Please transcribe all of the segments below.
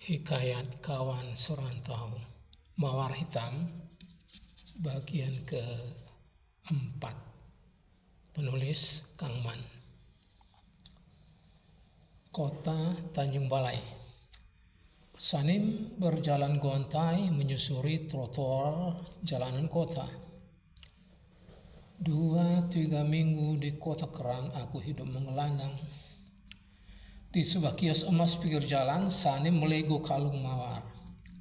Hikayat Kawan Serantau Mawar Hitam bagian keempat. Penulis Kang Man. Kota Tanjung Balai. Sanim berjalan gontai menyusuri trotoar jalanan kota. 2-3 minggu di kota kerang aku hidup mengelandang. Di sebuah kios emas pinggir jalan, Sanim melego kalung mawar.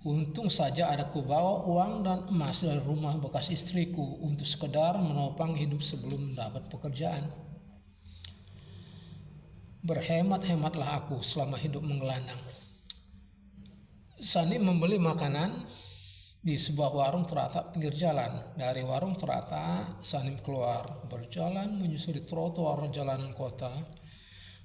Untung saja ada kubawa uang dan emas dari rumah bekas istriku untuk sekedar menopang hidup sebelum mendapat pekerjaan. Berhemat-hematlah aku selama hidup menggelandang. Sanim membeli makanan di sebuah warung teratap pinggir jalan. Dari warung teratap, Sanim keluar, berjalan menyusuri trotoar jalanan kota,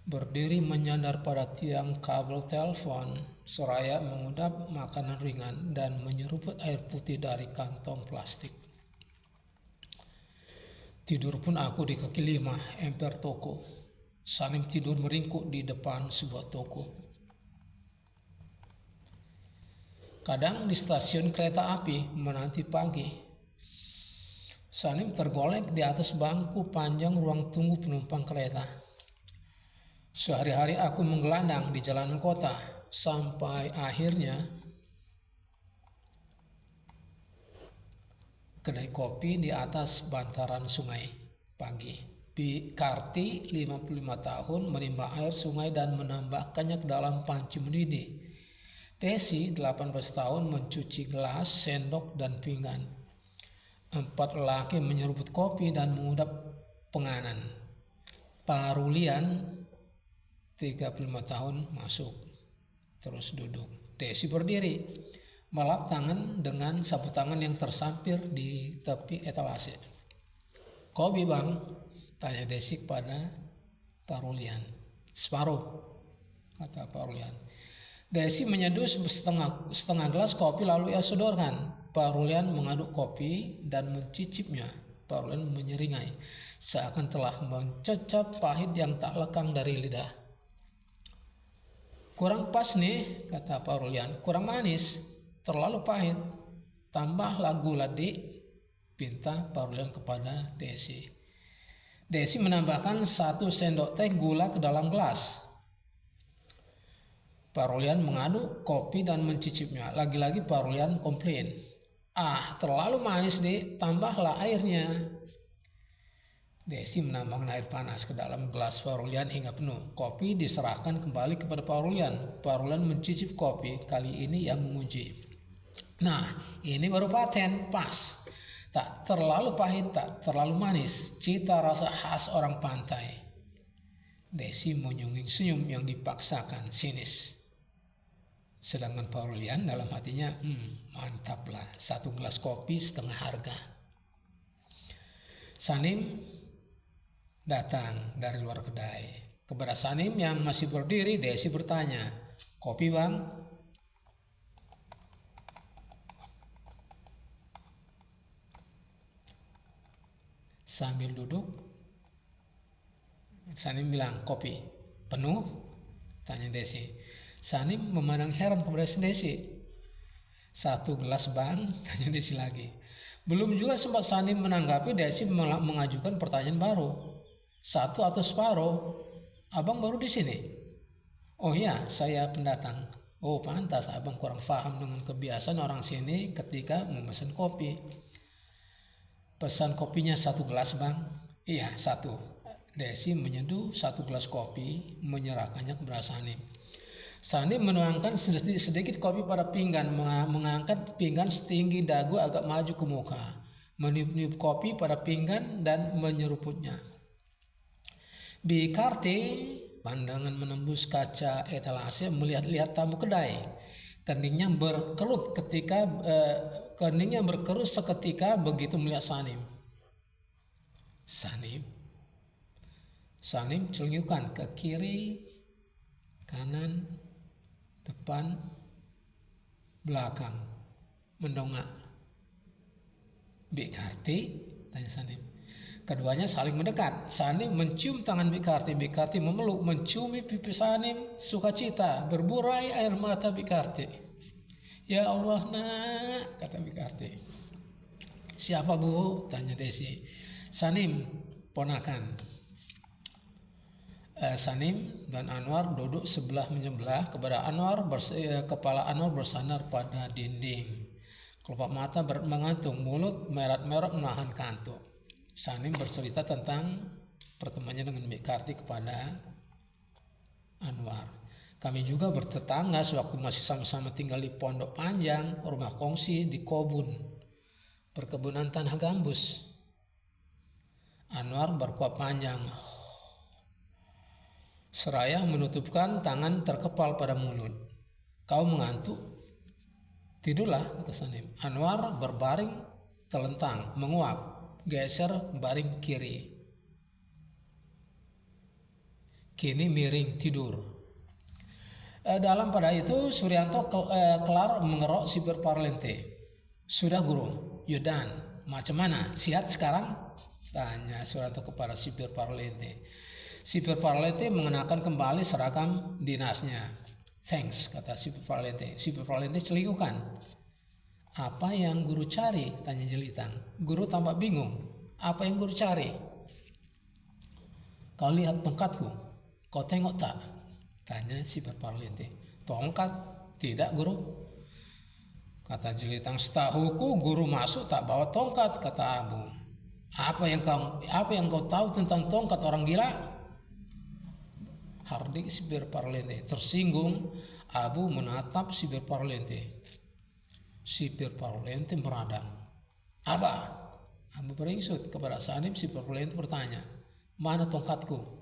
berdiri menyandar pada tiang kabel telepon, seraya mengudap makanan ringan dan menyeruput air putih dari kantong plastik. Tidur pun aku di kaki 5 emper toko. Sanim tidur meringkuk di depan sebuah toko. Kadang di stasiun kereta api menanti pagi, Sanim tergolek di atas bangku panjang ruang tunggu penumpang kereta. Sehari-hari aku menggelandang di jalanan kota, sampai akhirnya kedai kopi di atas bantaran sungai pagi. Bi Karti 55 tahun menimba air sungai dan menambahkannya ke dalam panci mendidih. Desi 18 tahun mencuci gelas, sendok, dan pinggan. 4 lelaki menyeruput kopi dan mengudap penganan. Parulian 35 tahun masuk, terus duduk. Desi berdiri, melap tangan dengan sapu tangan yang tersampir di tepi etalase. "Kopi bang?" tanya Desi pada Parulian. "Separuh," kata Parulian. Desi menyeduh setengah gelas kopi lalu ia sodorkan. Parulian mengaduk kopi dan mencicipnya. Parulian menyeringai, seakan telah mencecap pahit yang tak lekang dari lidah. "Kurang pas nih," kata Parulian. "Kurang manis, terlalu pahit. Tambahlah gula dik," pinta Parulian kepada Desi. Desi menambahkan 1 sendok teh gula ke dalam gelas. Parulian mengaduk kopi dan mencicipnya. Lagi-lagi Parulian komplain, "Ah, terlalu manis dik, tambahlah airnya." Desi menambahkan air panas ke dalam gelas Parulian hingga penuh. Kopi diserahkan kembali kepada Parulian. Parulian mencicip kopi, kali ini yang menguji. "Nah, ini baru paten, pas. Tak terlalu pahit, tak terlalu manis. Cita rasa khas orang pantai." Desi menyungging senyum yang dipaksakan sinis. Sedangkan Parulian dalam hatinya, mantaplah, 1 gelas kopi setengah harga. Sanim datang dari luar kedai. Kepada Sanim yang masih berdiri, Desi bertanya, "Kopi bang?" Sambil duduk, Sanim bilang, "Kopi penuh?" tanya Desi. Sanim memandang heran kepada Desi. "1 gelas bang?" tanya Desi lagi. Belum juga sempat Sanim menanggapi, Desi mengajukan pertanyaan baru. "1 atau separuh? Abang baru di sini?" "Oh ya, saya pendatang." "Oh pantas abang kurang paham dengan kebiasaan orang sini ketika memesan kopi." "Pesan kopinya 1 gelas bang." "Iya 1. Desi menyeduh 1 gelas kopi, menyerahkannya kepada Sanim. Sanim menuangkan sedikit kopi pada pinggan, mengangkat pinggan setinggi dagu agak maju ke muka, meniup-niup kopi pada pinggan dan menyeruputnya. Bi Karti, pandangan menembus kaca etalase, melihat-lihat tamu kedai. Keningnya berkerut seketika begitu melihat Sanim. Sanim celingkukan ke kiri, kanan, depan, belakang, mendongak. "Bi Karti?" tanya Sanim. Keduanya saling mendekat. Sanim mencium tangan Bikarti. Bikarti memeluk, menciumi pipi Sanim, sukacita, berburai air mata Bikarti. Ya Allah nak, kata Bikarti. Siapa bu? Tanya Desi. Sanim, ponakan. Sanim dan Anwar duduk sebelah menyebelah. Kepada Anwar, kepala Anwar bersandar pada dinding. Kelopak mata mengantung, mulut merat-merat menahan kantuk. Sanim bercerita tentang pertemuannya dengan Bikarti kepada Anwar. Kami juga bertetangga sewaktu masih sama-sama tinggal di Pondok Panjang, rumah kongsi di Kobun, perkebunan tanah gambus. Anwar berkuap panjang, seraya menutupkan tangan terkepal pada mulut. Kau mengantuk? Tidurlah, kata Sanim. Anwar berbaring telentang, menguap, geser baring kiri. Kini miring tidur. Dalam pada itu Suryanto kelar mengerok sipir Parlente. Sudah guru, Yudan, macam mana? Sihat sekarang? Tanya Suryanto kepada sipir Parlente. Sipir Parlente mengenakan kembali seragam dinasnya. Thanks, kata sipir Parlente. Sipir Parlente celingkukan. Apa yang guru cari? Tanya Jelitang. Guru tampak bingung. Apa yang guru cari? Kau lihat tongkatku? Kau tengok tak? Tanya sipir Parlente. Tongkat? Tidak guru. Kata Jelitang. Setahuku guru masuk tak bawa tongkat, kata Abu. Apa yang kau tahu tentang tongkat, orang gila? Hardik sipir Parlente. Tersinggung, Abu menatap sipir Parlente. Sipir Parlente meradang. Apa? Abu beringsut kepada Sanim. Sipir Parlente bertanya, mana tongkatku?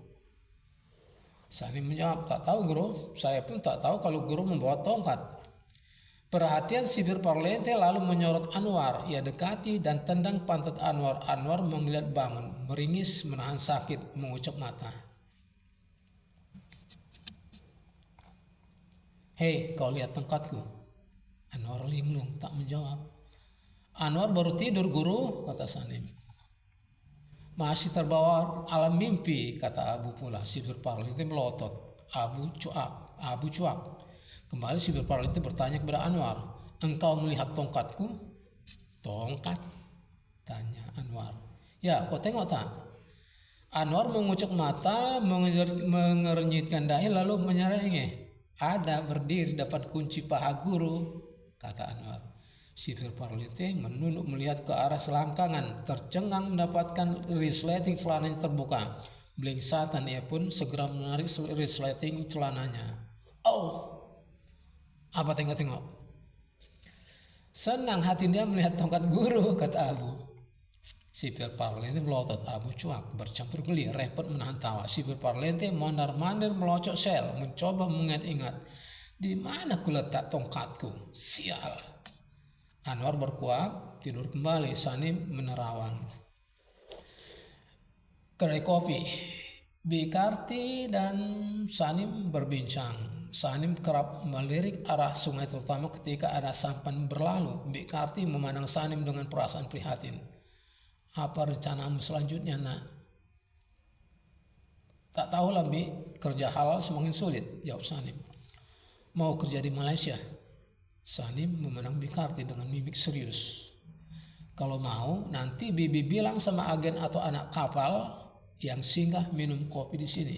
Sanim menjawab, tak tahu guru. Saya pun tak tahu kalau guru membawa tongkat. Perhatian sipir Parlente lalu menyorot Anwar. Ia dekati dan tendang pantat Anwar. Anwar mengeliat bangun, meringis, menahan sakit, mengucap mata. Hei, kau lihat tongkatku? Anwar linglung, tak menjawab. Anwar baru tidur guru, kata Sanim. Masih terbawa alam mimpi, kata Abu pula. Sipir Parlente melotot. Abu cuak. Kembali sipir Parlente bertanya kepada Anwar. Engkau melihat tongkatku? Tongkat? Tanya Anwar. Ya, kau tengok tak? Anwar mengucuk mata, mengernyitkan dahi lalu menyerengeh. Ada berdiri dapat kunci paha guru, kata Anwar. Sipir Parlente menunduk melihat ke arah selangkangan, tercengang mendapatkan resleting celananya terbuka. Blengsatan ia pun segera menarik resleting celananya. Oh, apa tengok-tengok? Senang hati dia melihat tongkat guru, kata Abu. Sipir Parlente melotot. Abu cuak, bercampur geli, repot menahan tawa. Sipir Parlente mondar-mandir melocok sel, mencoba mengingat-ingat. Di mana ku letak tongkatku? Sial. Anwar berkuap, tidur kembali. Sanim menerawang. Kedai kopi. Bikarti dan Sanim berbincang. Sanim kerap melirik arah sungai terutama ketika ada sampan berlalu. Bikarti memandang Sanim dengan perasaan prihatin. Apa rencanamu selanjutnya, nak? Tak tahulah, Bi. Kerja halal semakin sulit, jawab Sanim. Mau kerja di Malaysia? Sanim memandang Bikarti dengan mimik serius. Kalau mau, nanti Bibi bilang sama agen atau anak kapal yang singgah minum kopi di sini.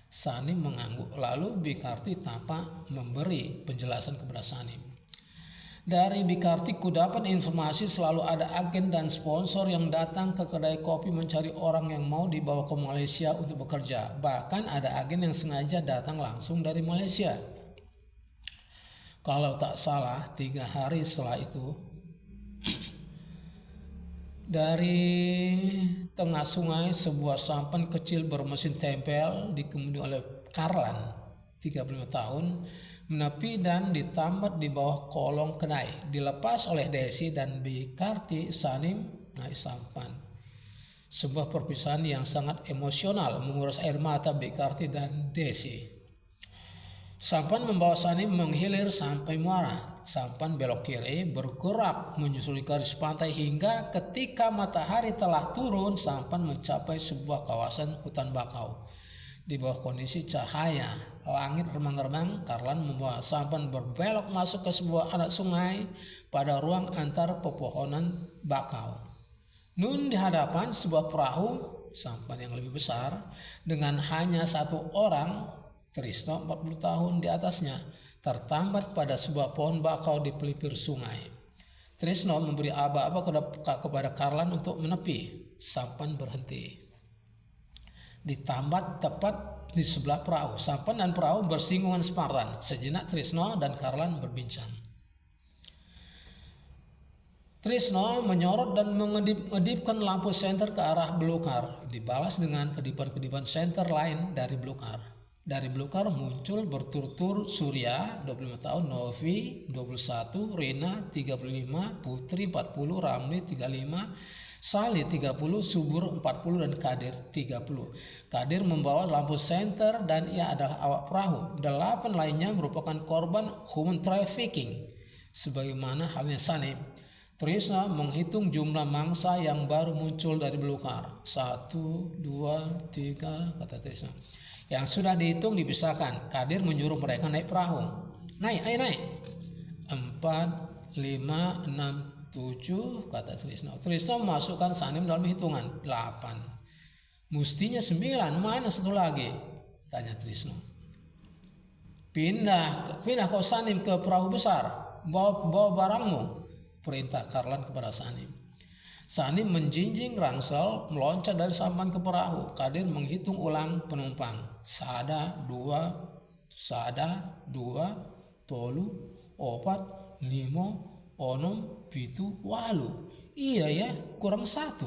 Sanim mengangguk. Lalu Bikarti tampak memberi penjelasan kepada Sanim. Dari Bikarti ku dapat informasi selalu ada agen dan sponsor yang datang ke kedai kopi mencari orang yang mau dibawa ke Malaysia untuk bekerja. Bahkan ada agen yang sengaja datang langsung dari Malaysia. Kalau tak salah 3 hari setelah itu, dari tengah sungai sebuah sampan kecil bermesin tempel dikemudi oleh Karlan 35 tahun menepi dan ditambat di bawah kolong kedai. Dilepas oleh Desi dan Bikarti. Sanim naik sampan. Sebuah perpisahan yang sangat emosional menguras air mata Bikarti dan Desi. Sampan membawa Sanim menghilir sampai muara. Sampan belok kiri bergerak menyusuri garis pantai hingga ketika matahari telah turun, sampan mencapai sebuah kawasan hutan bakau. Di bawah kondisi cahaya langit remang-remang, Karlan membawa sampan berbelok masuk ke sebuah anak sungai pada ruang antar pepohonan bakau. Nun di hadapan sebuah perahu sampan yang lebih besar dengan hanya satu orang, Trisno 40 tahun di atasnya, tertambat pada sebuah pohon bakau di pelipir sungai. Trisno memberi aba-aba kepada Karlan untuk menepi. Sampan berhenti. Ditambat tepat di sebelah perahu. Sampan dan perahu bersinggungan spartan. Sejenak Trisno dan Karlan berbincang. Trisno menyorot dan mengedip-edipkan lampu senter ke arah Belukar, dibalas dengan kedipan-kedipan senter lain dari Belukar. Dari Belukar muncul berturut-turut Surya 25 tahun, Novi 21, Rina 35, Putri 40, Ramli 35, Sali 30, Subur 40 dan Kadir 30. Kadir membawa lampu senter dan ia adalah awak perahu. 8 lainnya merupakan korban human trafficking sebagaimana halnya Sanim. Trisno menghitung jumlah mangsa yang baru muncul dari Belukar. 1, 2, 3 kata Trisno. Yang sudah dihitung dipisahkan. Kadir menyuruh mereka naik perahu. Naik, ayo naik. 4, 5, 6, 7 kata Trisno. Trisno memasukkan Sanim dalam hitungan. 8. Mestinya 9, mana satu lagi? Tanya Trisno. Pindah kau Sanim ke perahu besar. Bawa barangmu, perintah Karlan kepada Sanim. Sanim menjinjing rangsel, meloncat dari sampan ke perahu. Kadir menghitung ulang penumpang. Sada, 2, tolu, 4, 5, 6, 7, 8. Iya ya, kurang 1.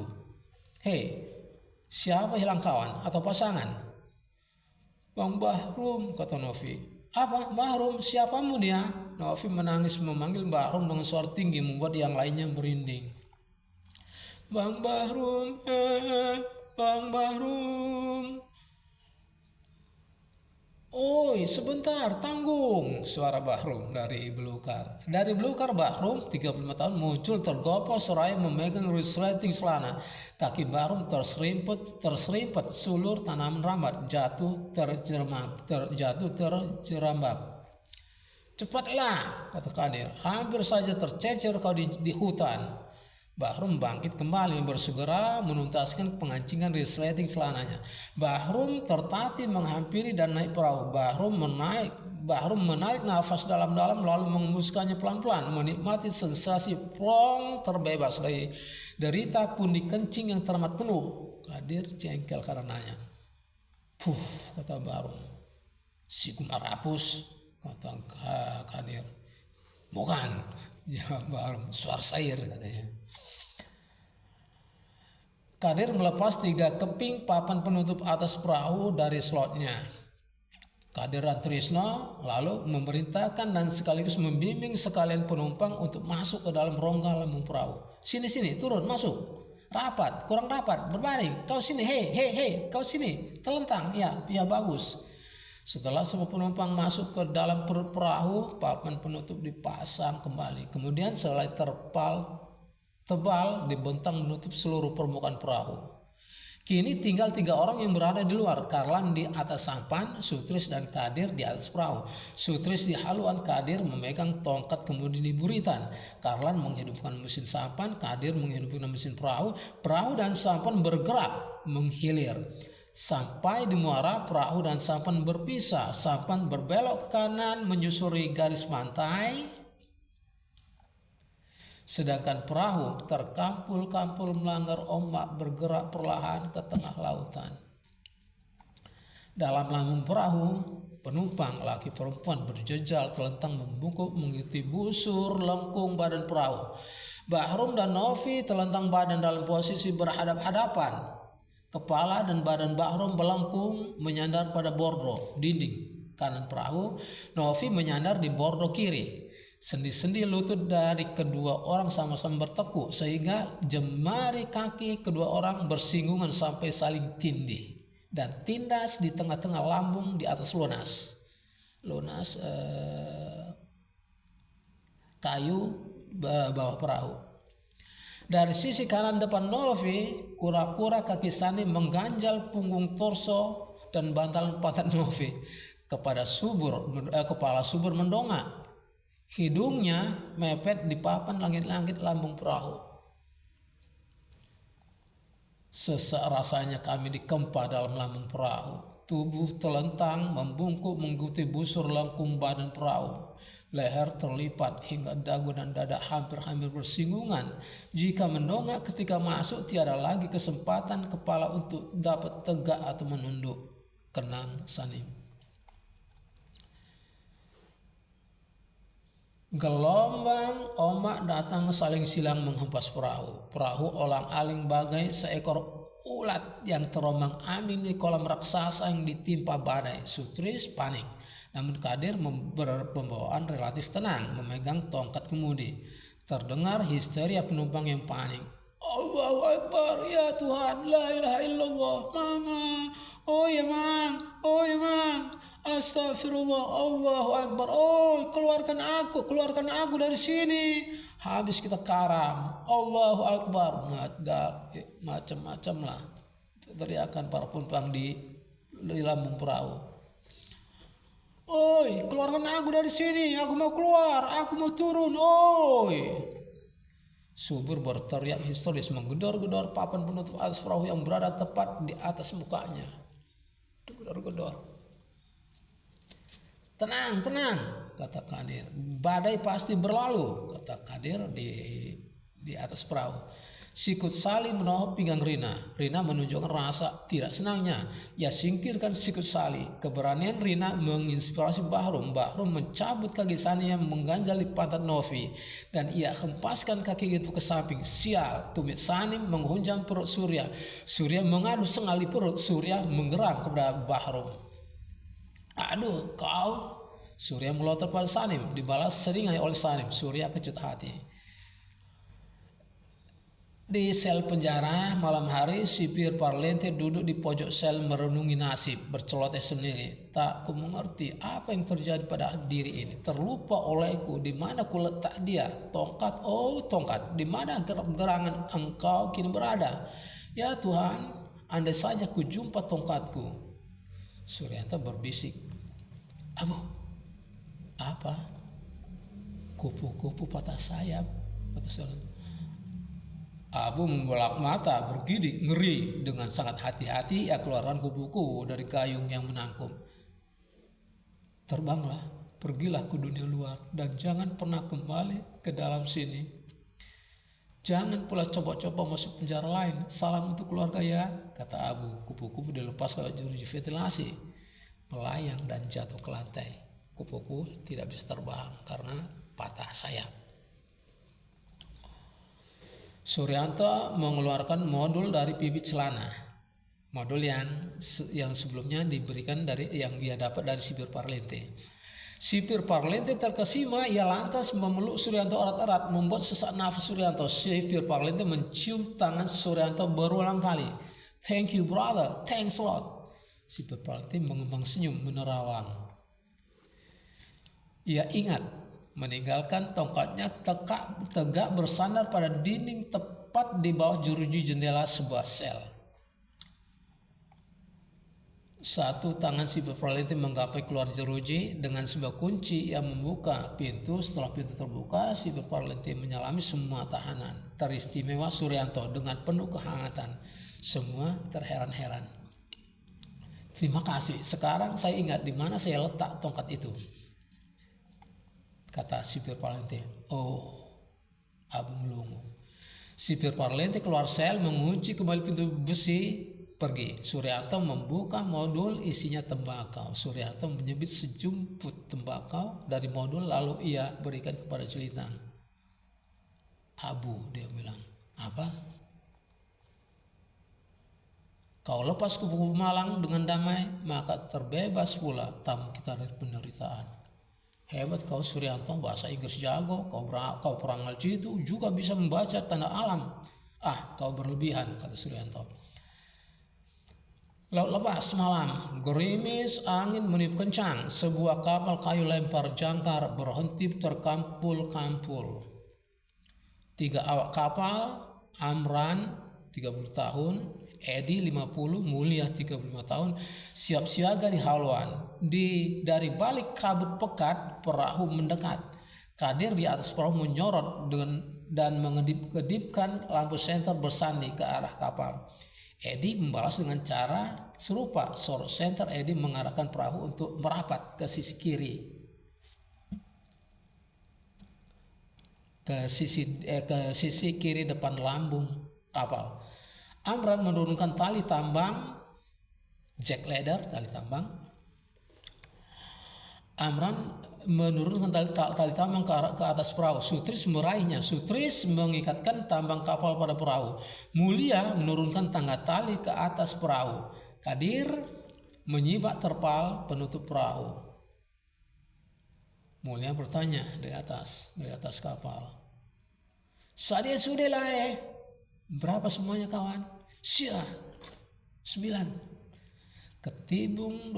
Hei, siapa hilang kawan atau pasangan? Bang Bahrum, kata Novi. Apa? Bahrum, siapamu dia? Novi menangis memanggil Bahrum dengan suara tinggi membuat yang lainnya merinding. Bang Bahrum, Bang Bahrum. Oi, sebentar, tanggung, suara Bahrum dari Belukar. Dari Belukar Bahrum, 35 tahun, muncul tergopoh seraya memegang resleting celana. Kaki Bahrum terserimpet sulur tanaman rambat, jatuh terjerambab. Cepatlah, kata Kadir, hampir saja tercecer kau di hutan. Bahrum bangkit kembali bersegera menuntaskan pengancingan resleting celananya. Bahrum tertatih menghampiri dan naik perahu. Bahrum menarik nafas dalam-dalam lalu mengembuskannya pelan-pelan, menikmati sensasi plong terbebas dari derita pundi kencing yang teramat penuh. Kadir jengkel karenanya. Puh, kata Bahrum. Si Kumar hapus, kata Kadir. Bukan, ya Bahrum, suar sair katanya. Kadir melepas 3 keping papan penutup atas perahu dari slotnya. Kadir dan Trisno lalu memerintahkan dan sekaligus membimbing sekalian penumpang untuk masuk ke dalam rongga lambung perahu. Sini, turun, masuk. Rapat, kurang rapat, berbaring. Kau sini, hei, kau sini. Telentang, ya bagus. Setelah semua penumpang masuk ke dalam perahu, papan penutup dipasang kembali. Kemudian selai tebal dibentang menutup seluruh permukaan perahu. Kini tinggal 3 orang yang berada di luar. Karlan di atas sampan, Sutris dan Kadir di atas perahu. Sutris di haluan, Kadir memegang tongkat kemudian di buritan. Karlan menghidupkan mesin sampan, Kadir menghidupkan mesin perahu. Perahu dan sampan bergerak menghilir. Sampai di muara, perahu dan sampan berpisah. Sampan berbelok ke kanan menyusuri garis pantai, sedangkan perahu terkampul-kampul melanggar ombak bergerak perlahan ke tengah lautan. Dalam lambung perahu, penumpang laki perempuan berjejal telentang membungkuk mengikuti busur lengkung badan perahu. Bahrum dan Novi telentang badan dalam posisi berhadap-hadapan. Kepala dan badan Bahrum melengkung menyandar pada bordo dinding kanan perahu. Novi menyandar di bordo kiri. Sendi-sendi lutut dari kedua orang sama-sama bertekuk sehingga jemari kaki kedua orang bersinggungan sampai saling tindih dan tindas di tengah-tengah lambung di atas lunas. lunas kayu bawah perahu. Dari sisi kanan depan Novi, kura-kura kaki Sanim mengganjal punggung torso dan bantalan pantat Novi. Kepala subur mendongak. Hidungnya mepet di papan langit-langit lambung perahu. Sesak rasanya kami dikempa dalam lambung perahu. Tubuh telentang membungkuk mengikuti busur lengkung badan perahu. Leher terlipat hingga dagu dan dada hampir-hampir bersinggungan. Jika mendongak ketika masuk, tiada lagi kesempatan kepala untuk dapat tegak atau menunduk. Kenang Sanim. Gelombang omak datang saling silang menghempas perahu. Perahu olang-aling bagai seekor ulat yang terombang ambing di kolam raksasa yang ditimpa badai. Sutris panik, namun Kadir berpembawaan relatif tenang, memegang tongkat kemudi. Terdengar histeria penumpang yang panik. Allahu Akbar, ya Tuhan, la ilaha illallah, mama, oh ya mang, astagfirullah, Allahu Akbar, oh keluarkan aku dari sini. Habis kita karam, Allahu Akbar, macam-macam lah teriakan para penumpang di lambung perahu. Oi, keluarkan aku dari sini, aku mau keluar, aku mau turun, oi. Subur berteriak histeris menggedor-gedor papan penutup atas perahu yang berada tepat di atas mukanya. Gedor-gedor. Tenang, kata Kadir. Badai pasti berlalu, kata Kadir di atas perahu. Sikut Sali menohok pinggang Rina. Rina menunjukkan rasa tidak senangnya. Ia singkirkan sikut Sali. Keberanian Rina menginspirasi Bahrum. Bahrum mencabut kaki Sani yang mengganjal di pantat Novi. Dan ia hempaskan kaki itu ke samping. Sial, tumit Sani menghunjam perut Surya. Surya mengadu sengali perut. Surya menggeram kepada Bahrum. Aduh, kau. Surya melotot pada Sanim. Dibalas seringai oleh Sanim. Surya kecut hati. Di sel penjara malam hari, sipir Parlente duduk di pojok sel merenungi nasib, berceloteh sendiri. Tak ku mengerti apa yang terjadi pada diri ini. Terlupa olehku di mana ku letak dia. Tongkat, oh tongkat, di mana gerangan engkau kini berada? Ya Tuhan, andai saja ku jumpa tongkatku. Suryanto berbisik. Abu, apa? Kupu-kupu patah sayap. Kata Suryanto. Abu membolak mata, bergidik, ngeri. Dengan sangat hati-hati ia keluarkan kupu-kupu dari gayung yang menangkum. Terbanglah, pergilah ke dunia luar, dan jangan pernah kembali ke dalam sini. Jangan pula coba-coba masuk penjara lain. Salam untuk keluarga ya, kata Abu. Kupu-kupu dilepas ke jeruji ventilasi, melayang dan jatuh ke lantai. Kupu-kupu tidak bisa terbang karena patah sayap. Suryanto mengeluarkan modul dari bibit celana, modul yang sebelumnya diberikan yang dia dapat dari sipir Parlente. Sipir Parlente terkesima, ia lantas memeluk Suryanto erat-erat, membuat sesak nafas Suryanto. Sipir Parlente mencium tangan Suryanto berulang kali. Thank you brother, thanks a lot. Sipir Parlente mengembang senyum menerawang. Ia ingat meninggalkan tongkatnya tegak bersandar pada dinding tepat di bawah jeruji jendela sebuah sel. Satu tangan sipir Parlente menggapai keluar jeruji. Dengan sebuah kunci ia membuka pintu. Setelah pintu terbuka, sipir Parlente menyalami semua tahanan. Teristimewa Suryanto dengan penuh kehangatan. Semua terheran-heran. Terima kasih, sekarang saya ingat di mana saya letak tongkat itu, kata sipir Parlente. Oh, Abu melongo. Sipir Parlente keluar sel, mengunci kembali pintu besi, pergi. Suryanto membuka modul isinya tembakau. Suryanto menyebut sejumput tembakau dari modul, lalu ia berikan kepada Jelitang. Abu, dia bilang. Apa? Kau lepas kupu-kupu malang dengan damai, maka terbebas pula tamu kita dari penderitaan. Hebat kau Suryanto, bahasa Inggris jago, kau perang itu juga bisa membaca tanda alam. Ah, kau berlebihan, kata Suryanto. Laut lepas malam, gerimis angin meniup kencang. Sebuah kapal kayu lempar jangkar berhenti terkampul-kampul. 3 awak kapal, Amran 30 tahun, Edi 50, Mulia 35 tahun, siap siaga di haluan. Dari balik kabut pekat, perahu mendekat. Kadir di atas perahu menyorot dan mengedip-edipkan lampu senter bersandi ke arah kapal. Edi membalas dengan cara serupa. Sorot senter Edi mengarahkan perahu untuk merapat ke sisi kiri. Ke sisi kiri depan lambung kapal. Amran menurunkan tali tambang, jack ladder, tali tambang. Amran menurunkan tali tambang ke atas perahu. Sutris meraihnya. Sutris mengikatkan tambang kapal pada perahu. Mulia menurunkan tangga tali ke atas perahu. Kadir menyibak terpal penutup perahu. Mulia bertanya dari atas kapal. Sadia sudah lah Berapa semuanya kawan? 9. Ketibung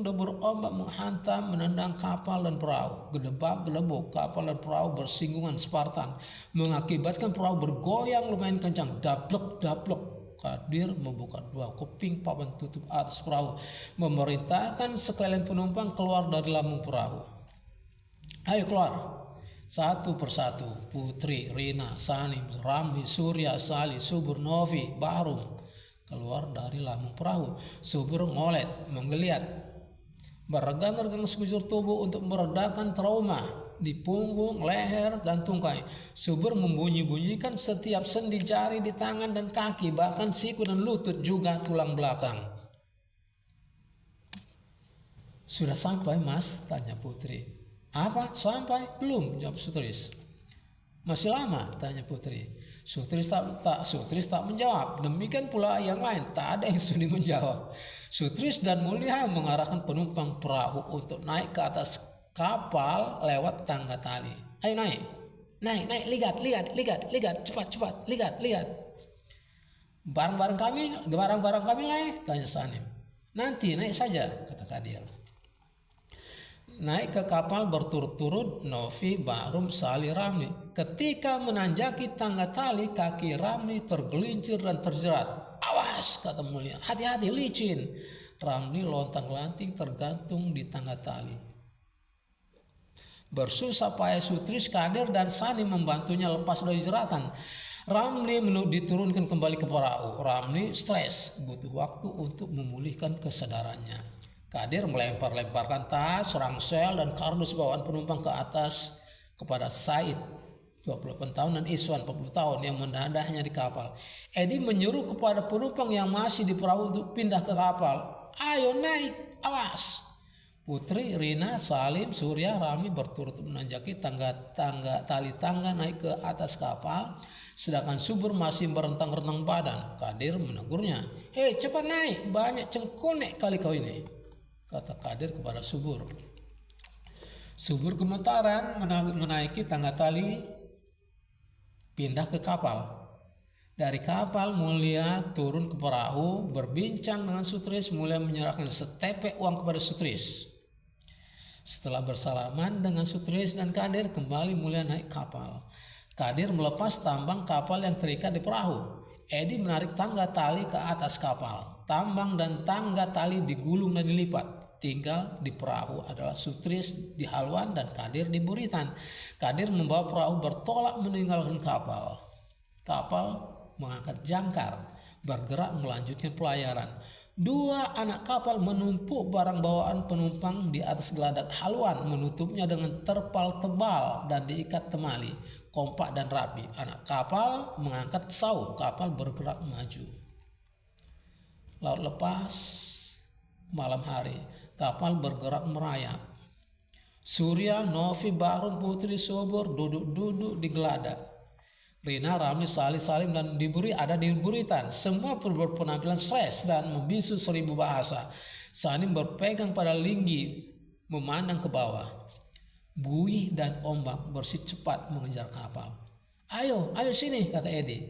debur ombak menghantam menendang kapal dan perahu. Gedebak-gedebuk kapal dan perahu bersinggungan Spartan, mengakibatkan perahu bergoyang lumayan kencang. Daplek. Kadir membuka 2 keping papan tutup atas perahu, memerintahkan sekalian penumpang keluar dari lambung perahu. Ayo keluar. Satu persatu, Putri, Rina, Sanim, Ramli, Surya, Sali, Subur, Novi, Bahrum keluar dari lambung perahu. Subur ngolet, menggeliat, meregang-regang sekujur tubuh untuk meredakan trauma di punggung, leher, dan tungkai. Subur membunyi-bunyikan setiap sendi jari di tangan dan kaki, bahkan siku dan lutut juga tulang belakang. Sudah sampai mas? Tanya Putri. Apa? Sampai? Belum, jawab Sutris. Masih lama? Tanya Putri. Sutris tak menjawab. Demikian pula yang lain, tak ada yang sudi menjawab. Sutris dan Mulia mengarahkan penumpang perahu untuk naik ke atas kapal lewat tangga tali. Ayo naik, lihat, cepat, lihat. Barang-barang kami lah, tanya Sanim. Nanti naik saja, kata Kadir. Naik ke kapal berturut-turut Novi, Bahrum, Sali, Ramli. Ketika menanjaki tangga tali, kaki Ramli tergelincir dan terjerat. Awas, kata Mulia, hati-hati licin. Ramli lontang-lanting tergantung di tangga tali. Bersusah payah Sutris, Kadir, dan Sani membantunya lepas dari jeratan. Ramli diturunkan kembali ke perahu. Ramli stres, butuh waktu untuk memulihkan kesadarannya. Kadir melempar-lemparkan tas, rangsel, dan kardus bawaan penumpang ke atas kepada Said 28 tahun dan Iswan 40 tahun yang mendadahnya di kapal. Edi menyuruh kepada penumpang yang masih di perahu untuk pindah ke kapal. Ayo naik, awas. Putri, Rina, Salim, Surya, Rami berturut menanjaki tali tangga naik ke atas kapal, sedangkan Subur masih merentang-rentang badan. Kadir menegurnya. Hei, cepat naik, banyak cengkonek kali kau ini, kata Kadir kepada Subur. Subur gemetaran menaiki tangga tali, pindah ke kapal. Dari kapal Mulia turun ke perahu, berbincang dengan Sutris. Mulia menyerahkan setepek uang kepada Sutris. Setelah bersalaman dengan Sutris dan Kadir, kembali Mulia naik kapal. Kadir melepas tambang kapal yang terikat di perahu. Edi menarik tangga tali ke atas kapal. Tambang dan tangga tali digulung dan dilipat. Tinggal di perahu adalah Sutris di haluan dan Kadir di buritan. Kadir membawa perahu bertolak meninggalkan kapal. Kapal mengangkat jangkar, bergerak melanjutkan pelayaran. 2 anak kapal menumpuk barang bawaan penumpang di atas geladak haluan, menutupnya dengan terpal tebal dan diikat temali, kompak dan rapi. Anak kapal mengangkat sau, kapal bergerak maju. Laut lepas, malam hari, kapal bergerak merayap. Surya, Novi, Bahrum, Putri, Subur duduk-duduk di geladak. Rina, Ramli, Salim, dan Diburi ada di buritan. Semua berpenampilan stres dan membisu 1000 bahasa. Sanim berpegang pada linggi, memandang ke bawah. Buih dan ombak bersih cepat mengejar kapal. Ayo sini, kata Edi.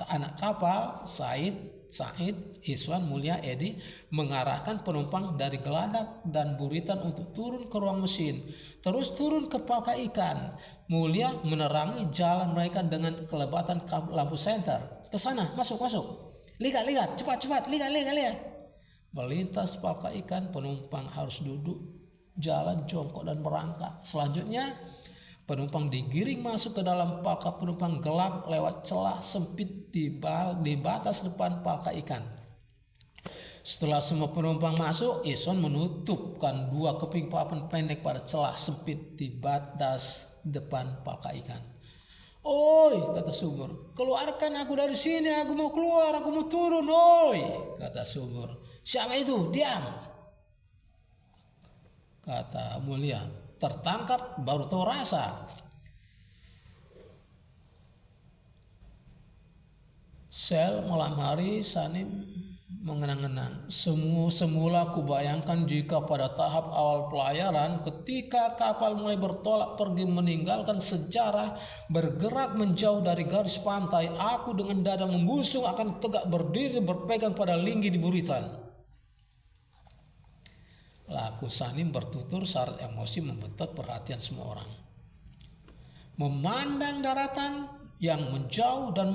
Anak kapal, Said, Said, Iswan, Mulia, Edi mengarahkan penumpang dari Geladak dan Buritan untuk turun ke ruang mesin, terus turun ke Palka Ikan. Mulia menerangi jalan mereka dengan kelebatan lampu senter. Ke sana, masuk. Lihat, cepat, lihat. Melintas Palka Ikan, penumpang harus duduk, jalan jongkok dan merangkak. Selanjutnya, penumpang digiring masuk ke dalam palka penumpang gelap lewat celah sempit di batas depan Palka Ikan. Setelah semua penumpang masuk, Iswan menutupkan 2 keping papan pendek pada celah sempit di batas depan Palka Ikan. "Oi," kata Subur, "keluarkan aku dari sini, aku mau keluar, aku mau turun, oi," kata Subur. "Siapa itu? Diam," kata Mulia. "Tertangkap baru tahu rasa." Sel malam hari, Sanim mengenang-enang. Semula kubayangkan jika pada tahap awal pelayaran, ketika kapal mulai bertolak pergi meninggalkan sejarah, bergerak menjauh dari garis pantai, aku dengan dada membusung akan tegak berdiri berpegang pada linggi di Buritan. Laku Sanim bertutur saat emosi membentuk perhatian semua orang. Memandang daratan yang menjauh dan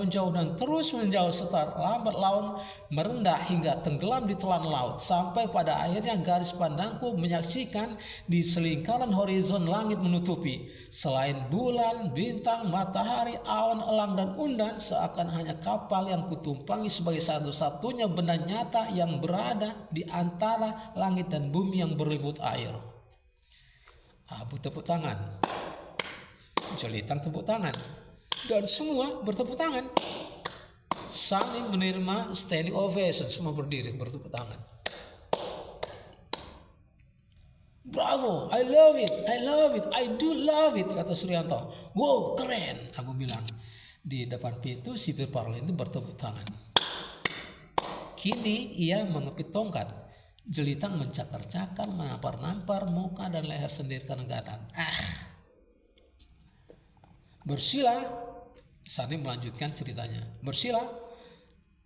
terus menjauh serta lambat laun merendah hingga tenggelam di telan laut, sampai pada akhirnya garis pandangku menyaksikan di selingkaran horizon langit menutupi, selain bulan, bintang, matahari, awan, elang dan undan, seakan hanya kapal yang kutumpangi sebagai satu-satunya benda nyata yang berada di antara langit dan bumi yang berlimput air. Abu tepuk tangan, Jelitang tepuk tangan, dan semua bertepuk tangan. Saling menerima standing ovation, semua berdiri bertepuk tangan. "Bravo, I love it, I do love it," kata Suryanto. "Wow, keren," aku bilang. Di depan pintu, sipir Parlin itu bertepuk tangan. Kini ia mengepit tongkat. Jelitang mencakar-cakar, menampar-nampar muka dan leher sendiri karena gatal. "Bersila," Sanim melanjutkan ceritanya. "Bersila.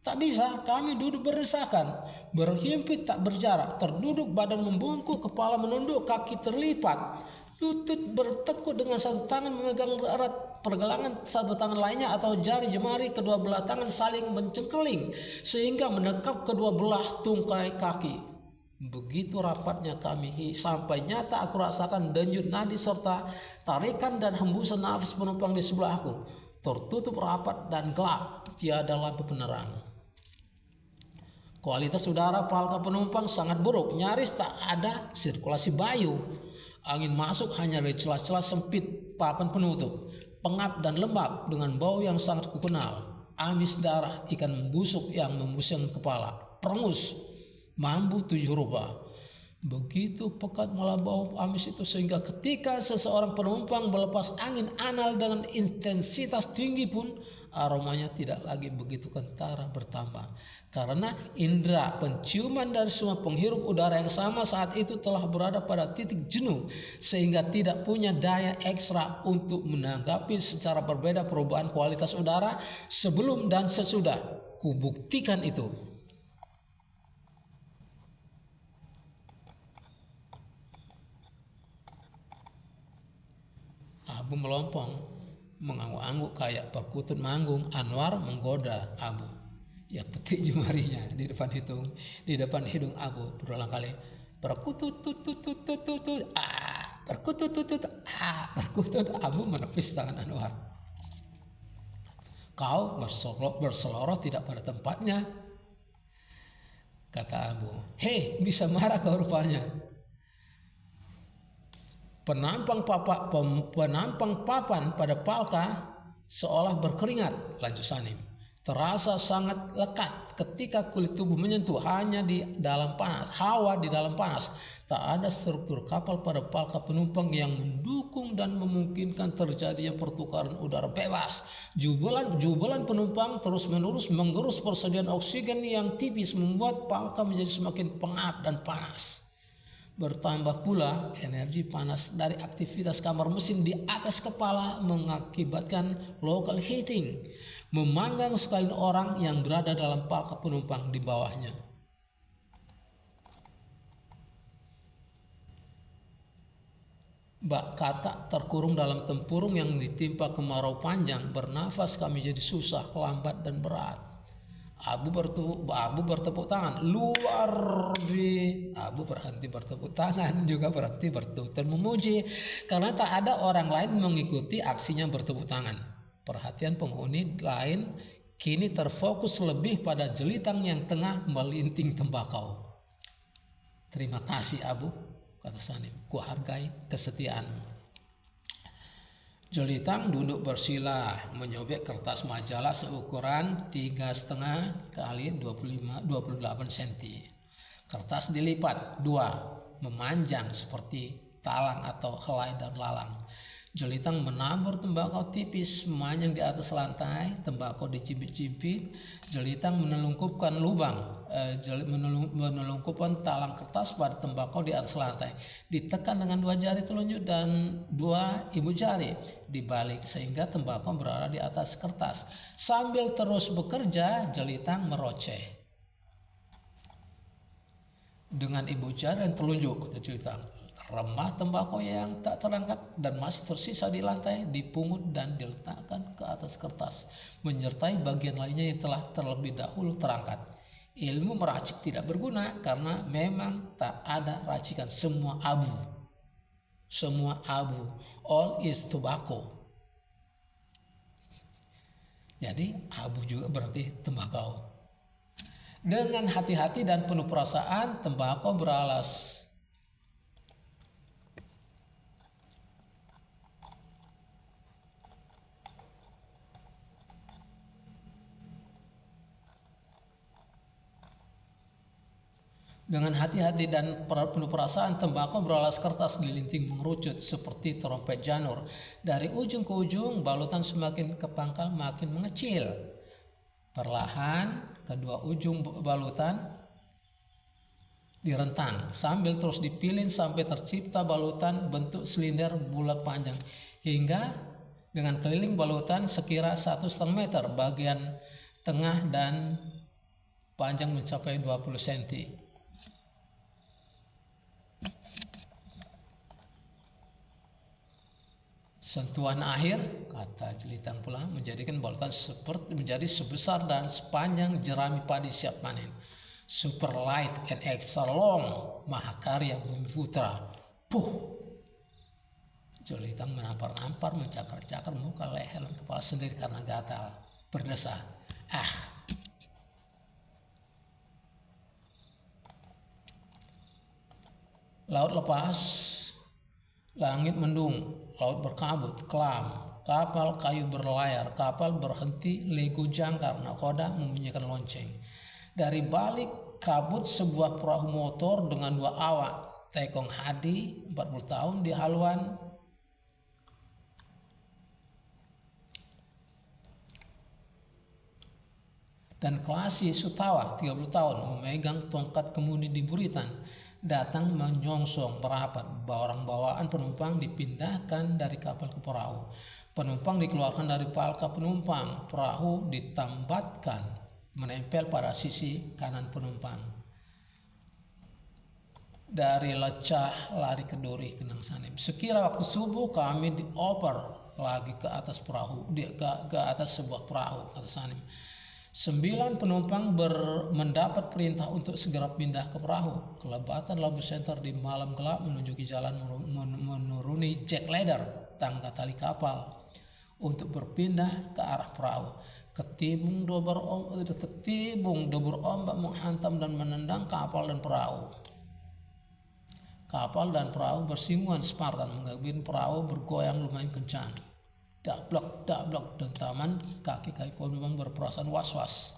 Tak bisa, kami duduk berdesakan, berhimpit tak berjarak, terduduk badan membungkuk, kepala menunduk, kaki terlipat, lutut bertekuk dengan satu tangan memegang erat pergelangan satu tangan lainnya atau jari jemari kedua belah tangan saling mencengkeling sehingga menekap kedua belah tungkai kaki. Begitu rapatnya kami sampai nyata aku rasakan denyut nadi serta tarikan dan hembusan nafas penumpang di sebelahku. Tertutup rapat dan gelap, tiada lampu penerang. Kualitas udara palka penumpang sangat buruk, nyaris tak ada sirkulasi bayu. Angin masuk hanya dari celah-celah sempit papan penutup, pengap dan lembab dengan bau yang sangat kukenal. Amis darah ikan membusuk yang memusing kepala, perengus, mambu 7 rupa. Begitu pekat malah bau amis itu sehingga ketika seseorang penumpang melepas angin anal dengan intensitas tinggi pun aromanya tidak lagi begitu kentara bertambah. Karena indera penciuman dari semua penghirup udara yang sama saat itu telah berada pada titik jenuh sehingga tidak punya daya ekstra untuk menanggapi secara berbeda perubahan kualitas udara sebelum dan sesudah. Kubuktikan itu. Abu melompong, mengangguk-angguk kayak perkutut manggung. Anwar menggoda Abu. Ya petik jemarinya di depan hidung Abu berulang kali. Perkutut tutut, perkutut tutut, perkutut. Abu menepis tangan Anwar. "Kau berseloroh tidak pada tempatnya," kata Abu. "Hei, bisa marah kau rupanya." Penampang papan pada palka seolah berkeringat, lanjut Sanim. Terasa sangat lekat ketika kulit tubuh menyentuh hawa di dalam panas. Tak ada struktur kapal pada palka penumpang yang mendukung dan memungkinkan terjadinya pertukaran udara bebas. Jubalan penumpang terus-menerus menggerus persediaan oksigen yang tipis membuat palka menjadi semakin pengap dan panas. Bertambah pula energi panas dari aktivitas kamar mesin di atas kepala mengakibatkan local heating, memanggang sekalian orang yang berada dalam palka penumpang di bawahnya. Bak kata terkurung dalam tempurung yang ditimpa kemarau panjang, bernafas kami jadi susah, lambat dan berat. Abu bertepuk tangan, luar biasa. Abu berhenti bertepuk tangan, juga berhenti bertutur memuji, karena tak ada orang lain mengikuti aksinya bertepuk tangan. Perhatian penghuni lain kini terfokus lebih pada jelitang yang tengah melinting tembakau. Terima kasih Abu, kata Sanim, kuhargai kesetiaanmu. Jelitang duduk bersila menyobek kertas majalah seukuran 3,5 kali 28 cm. Kertas dilipat dua, memanjang seperti talang atau helai daun lalang. Jelitang menabur tembakau tipis memanjang di atas lantai, tembakau dicipit-cipit. Jelitang menelungkupkan menelungkupkan talang kertas pada tembakau di atas lantai. Ditekan dengan 2 jari telunjuk dan 2 ibu jari dibalik sehingga tembakau berada di atas kertas. Sambil terus bekerja, Jelitang meroceh. Dengan ibu jari dan telunjuk, kata Jelitang, remah tembakau yang tak terangkat dan masih tersisa di lantai dipungut dan diletakkan ke atas kertas, menyertai bagian lainnya yang telah terlebih dahulu terangkat. Ilmu meracik tidak berguna karena memang tak ada racikan, semua abu. Semua abu, all is tobacco. Jadi abu juga berarti tembakau. Dengan hati-hati dan penuh perasaan, tembakau beralas. Dengan hati-hati dan penuh perasaan, tembakau beralas kertas dilinting mengerucut seperti trompet janur. Dari ujung ke ujung, balutan semakin ke pangkal makin mengecil. Perlahan, kedua ujung balutan direntang sambil terus dipilin sampai tercipta balutan bentuk silinder bulat panjang, hingga dengan keliling balutan sekira 1,5 meter, bagian tengah dan panjang mencapai 20 cm. Sentuhan akhir, kata Jelitang pula, menjadikan balutan seperti menjadi sebesar dan sepanjang jerami padi siap panen. Super light and extra long, mahakarya Bumi Putra. Puh! Jelitang menampar-nampar, mencakar-cakar muka, leher dan kepala sendiri karena gatal. Berdesah. Laut lepas, langit mendung, laut berkabut, kelam, kapal kayu berlayar, kapal berhenti lego jangkar, nakoda membunyikan lonceng. Dari balik kabut sebuah perahu motor dengan 2 awak, Tekong Hadi, 40 tahun, di haluan dan Klasi Sutawa, 30 tahun, memegang tongkat kemudi di buritan, datang menyongsong merapat. Barang bawaan penumpang dipindahkan dari kapal ke perahu. Penumpang dikeluarkan dari palka penumpang. Perahu ditambatkan menempel pada sisi kanan penumpang. Dari lecah lari ke duri, kenang Sanim. Sekira waktu subuh kami dioper lagi ke atas perahu, ke atas sebuah perahu, kata Sanim. 9 penumpang mendapat perintah untuk segera pindah ke perahu. Kelebatan lampu senter di malam gelap menunjuki jalan menuruni jack ladder, tangga tali kapal, untuk berpindah ke arah perahu. Ketibung debur ombak menghantam dan menendang kapal dan perahu. Kapal dan perahu bersinggungan spartan, mengakibatkan perahu bergoyang lumayan kencang. Dablok, dentaman kaki-kaki penumpang berperasaan was-was.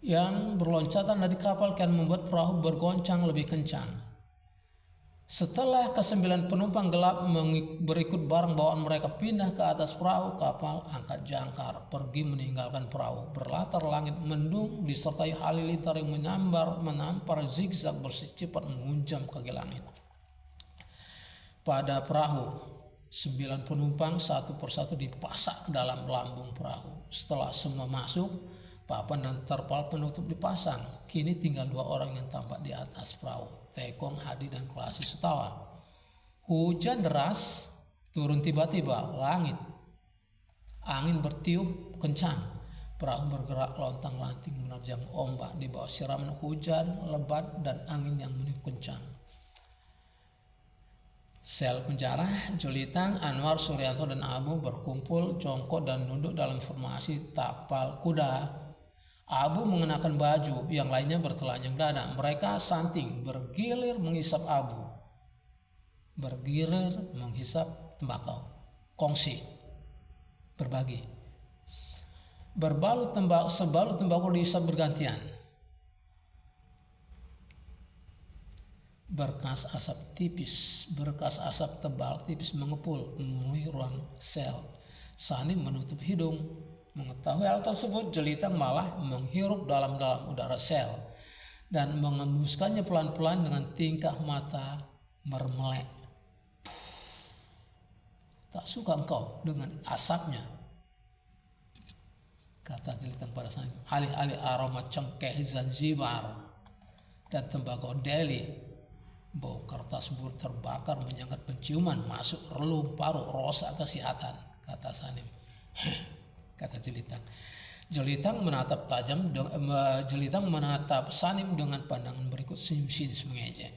Yang berloncatan dari kapal kan membuat perahu bergoncang lebih kencang. Setelah ke-9 penumpang gelap berikut barang bawaan mereka pindah ke atas perahu, kapal angkat jangkar pergi meninggalkan perahu. Berlatar langit mendung disertai halilintar yang menampar zigzag bersecepat menghunjam kaki langit. Pada perahu, 9 penumpang satu persatu dipasak ke dalam lambung perahu. Setelah semua masuk, papan dan terpal penutup dipasang. Kini tinggal 2 orang yang tampak di atas perahu, Tekong, Hadi, dan Kelasi Sutawa. Hujan deras turun tiba-tiba langit. Angin bertiup kencang. Perahu bergerak lontang-lanting menerjang ombak di bawah siraman hujan lebat dan angin yang meniup kencang. Sel penjara, Jelitang, Anwar, Suryanto, dan Abu berkumpul jongkok dan nunduk dalam formasi tapal kuda. Abu mengenakan baju, yang lainnya bertelanjang dada. Mereka santing, bergilir menghisap abu. Bergilir menghisap tembakau. Kongsi, berbagi. Sebalut tembakau dihisap bergantian. Berkas asap tebal tipis mengepul memenuhi ruang sel. Sanim menutup hidung. Mengetahui hal tersebut, Jelitang malah menghirup dalam-dalam udara sel dan mengembuskannya pelan-pelan dengan tingkah mata mermelek. Tak suka engkau dengan asapnya, kata Jelitang pada Sanim. Alih-alih aroma cengkeh Zanzibar dan tembakau Delhi, bau kertas bur terbakar menyengat penciuman masuk relung paru rosa kesehatan, kata Sanim. Kata Jelitang. Jelitang menatap Sanim dengan pandangan berikut, senyum-sinis mengejek.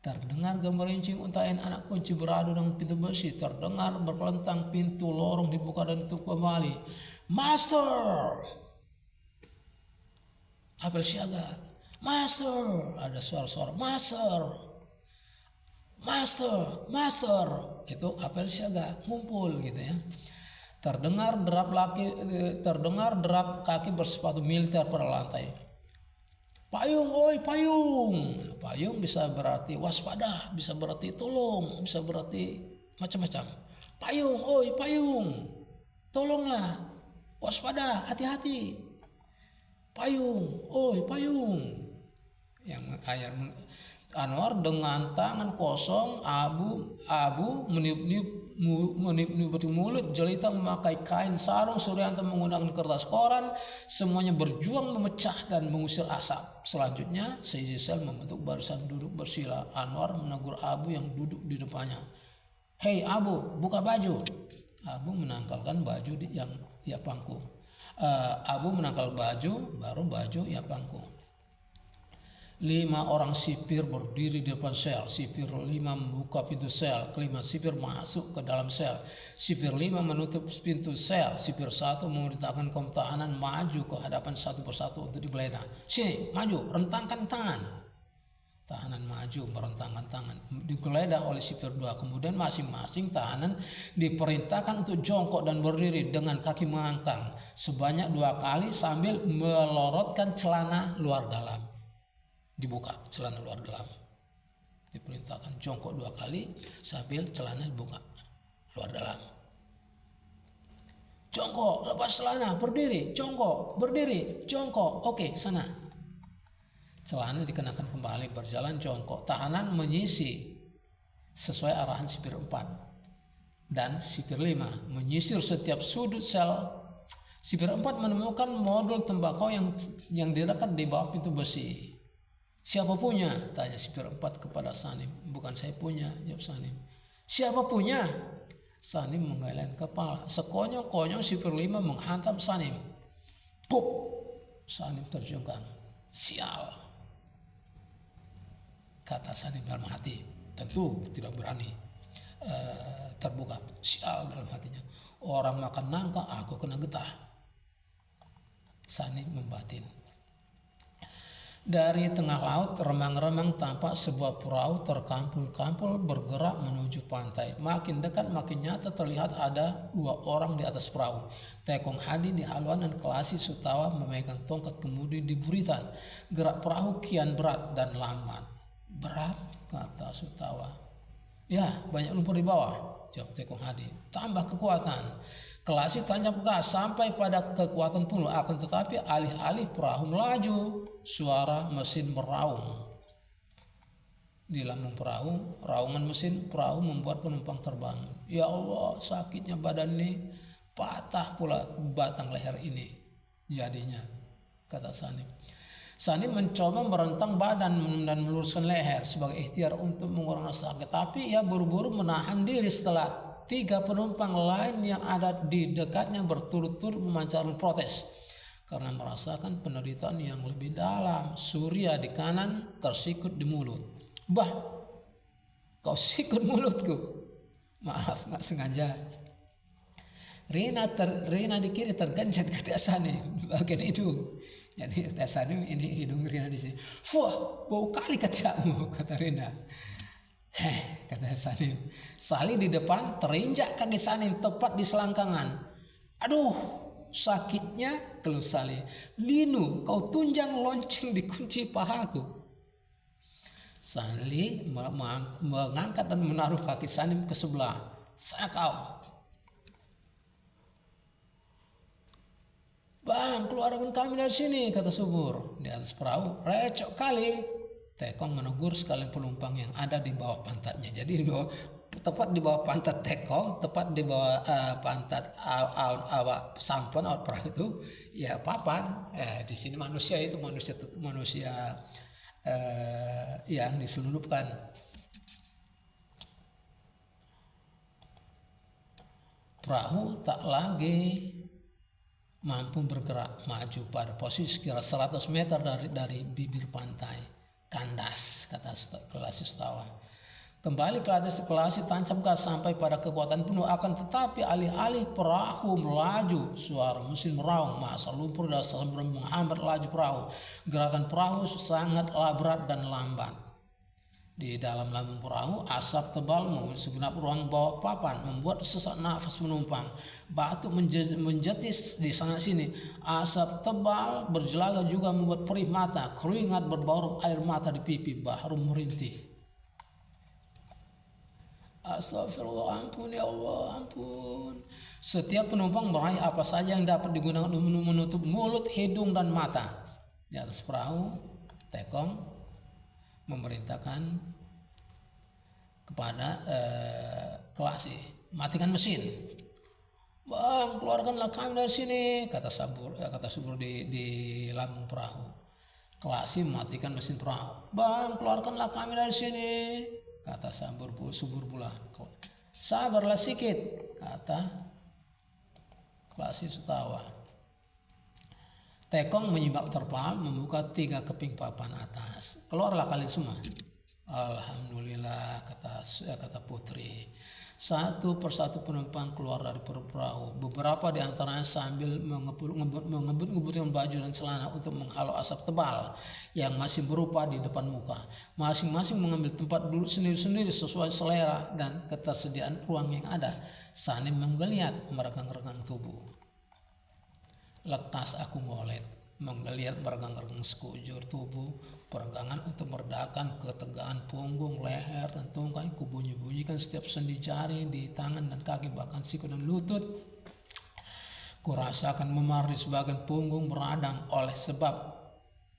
Terdengar gemerincing untaian anak kunci beradu dengan pintu besi. Terdengar berkelentang pintu lorong dibuka dan tutup kembali. Master! Apel siaga. Master! Ada suara-suara. Master! Itu apel siaga. Ngumpul gitu ya. Terdengar derap kaki bersepatu militer pada lantai. Payung, oi payung. Payung bisa berarti waspada, bisa berarti tolong, bisa berarti macam-macam. Payung, oi payung. Tolonglah, waspada, hati-hati. Payung, oi payung. Yang ayat Anwar dengan tangan kosong, Abu meniup mulut, Jelitang memakai kain sarung, Suryanto menggunakan kertas koran. Semuanya berjuang memecah dan mengusir asap. Selanjutnya, seisi sel membentuk barisan duduk bersila. Anwar menegur Abu yang duduk di depannya. Hei Abu, buka baju. Abu menangkalkan baju yang ia pangku. Abu menangkal baju, baru baju ia pangku. 5 orang sipir berdiri di depan sel. Sipir 5 membuka pintu sel. Kelima sipir masuk ke dalam sel. Sipir 5 menutup pintu sel. Sipir 1 memerintahkan kaum tahanan maju ke hadapan satu persatu untuk digeledah. Sini, maju, rentangkan tangan. Tahanan maju, merentangkan tangan. Digeledah oleh sipir 2. Kemudian masing-masing tahanan diperintahkan untuk jongkok dan berdiri dengan kaki mengangkang sebanyak 2 kali sambil melorotkan celana luar dalam. Dibuka celana luar dalam. Diperintahkan jongkok 2 kali sambil celana dibuka luar dalam. Jongkok, lepas celana, berdiri, jongkok, berdiri, jongkok. Oke, sana. Celana dikenakan kembali, berjalan jongkok. Tahanan menyisi sesuai arahan sipir 4 dan sipir 5 menyisir setiap sudut sel. Sipir 4 menemukan modul tembakau yang dilekat di bawah pintu besi. Siapa punya? Tanya sipir 4 kepada Sanim. Bukan saya punya, jawab Sanim. Siapa punya? Sanim menggeleng kepala. Sekonyong-konyong sipir 5 menghantam Sanim. Pup! Sanim terjungkang. Sial! Kata Sanim dalam hati. Tentu tidak berani terbuka. Sial dalam hatinya. Orang makan nangka, aku kena getah. Sanim membatin. Dari tengah laut remang-remang tampak sebuah perahu terkampul-kampul bergerak menuju pantai. Makin dekat makin nyata terlihat ada 2 orang di atas perahu. Tekong Hadi di haluan dan Kelasi Sutawa memegang tongkat kemudi di buritan. Gerak perahu kian berat dan lambat. Berat, kata Sutawa. Ya, banyak lumpur di bawah, jawab Tekong Hadi. Tambah kekuatan. Kelasi tancap gas sampai pada kekuatan penuh, akan tetapi alih-alih perahu melaju, suara mesin meraung. Di lambung perahu, raungan mesin perahu membuat penumpang terbang. Ya Allah, sakitnya badan ini, patah pula batang leher ini. Jadinya, kata Sanim. Sanim mencoba merentang badan dan meluruskan leher sebagai ikhtiar untuk mengurangi sakit. Tapi ia buru-buru menahan diri setelah 3 penumpang lain yang ada di dekatnya berturut-turut memancarkan protes karena merasakan penderitaan yang lebih dalam. Surya di kanan tersikut di mulut. Bah, kau sikut mulutku. Maaf, nggak sengaja. Rina di kiri tergencet ke Sanim bagian hidung. Jadi Sanim ini hidung Rina di sini. Wah, bau kali ketiakmu, kata Rina. Kata Sanim. Sali di depan terinjak kaki Sanim tepat di selangkangan. Aduh, sakitnya, keluh Sali. Linu, kau tunjang lonceng di kunci pahaku. Sali mengangkat dan menaruh kaki Sanim ke sebelah. Sana kau. Bang, keluarkan kami dari sini, kata Subur. Di atas perahu, recok kali. Tekong menegur sekalian penumpang yang ada di bawah pantatnya. Jadi tepat di bawah pantat Tekong, tepat di bawah pantat sampan awak perahu itu, ya papan. Di sini manusia itu manusia yang diselundupkan. Perahu tak lagi mampu bergerak maju pada posisi sekira 100 meter dari bibir pantai. Kandas, kata Kelasi Sutawa. Kembali ke atas Kelasi tancap gas sampai pada kekuatan penuh, akan tetapi alih-alih perahu melaju, suara mesin meraung, massa lumpur dan samudera menghambat laju perahu. Gerakan perahu sangatlah berat dan lambat. Di dalam lambung perahu, asap tebal mengisi segenap ruang bawah papan, membuat sesak nafas penumpang. Batuk menjetis di sana sini. Asap tebal berjelaga juga membuat perih mata. Keringat berbaur air mata di pipi. Baharu merintih. Astagfirullah, ampun ya Allah, ampun. Setiap penumpang meraih apa saja yang dapat digunakan untuk menutup mulut, hidung, dan mata. Di atas perahu, Tekong memerintahkan kepada Kelasi, matikan mesin. Bang, keluarkanlah kami dari sini, kata Subur di lambung perahu. Kelasi matikan mesin perahu. Bang, keluarkanlah kami dari sini, kata Subur pula. Sabarlah sikit, kata Kelasi Sutawa. Tekong menyimak terpal, membuka 3 keping papan atas. Keluarlah kalian semua. Alhamdulillah, kata Putri. Satu persatu penumpang keluar dari perahu. Beberapa di antaranya sambil mengebut-ngebutkan baju dan celana untuk menghalau asap tebal yang masih berupa di depan muka. Masing-masing mengambil tempat duduk sendiri-sendiri sesuai selera dan ketersediaan ruang yang ada. Sanim menggeliat meregang-regang tubuh. Lekas aku ngolet, menggeliat meregang-regang sekujur tubuh, peregangan untuk meredakan ketegangan punggung, leher, dan tungkai. Kubunyi-bunyikan setiap sendi jari di tangan dan kaki, bahkan siku dan lutut. Kurasakan memar di sebagian punggung meradang oleh sebab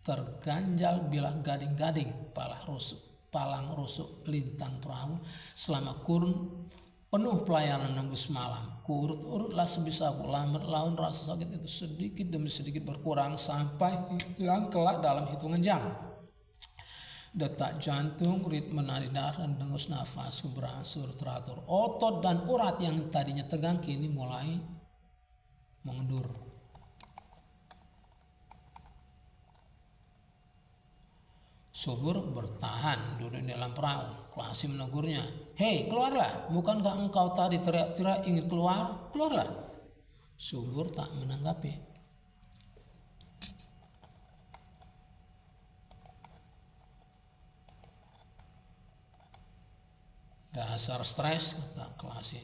terganjal bilah gading-gading palang rusuk lintang perahu selama kurun penuh pelayanan nembus malam. Kurut-urutlah sebisaku, lambat laun rasa sakit itu sedikit demi sedikit berkurang sampai hilang kelak dalam hitungan jam. Detak jantung, ritme nadi darah, dan dengus nafasku berangsur teratur. Otot dan urat yang tadinya tegang kini mulai mengendur. Subur bertahan duduk di dalam perahu. Kelasi menegurnya. Hei, keluarlah. Bukankah engkau tadi teriak-teriak ingin keluar? Keluarlah. Subur tak menanggapi. Dasar stres, kata Kelasi.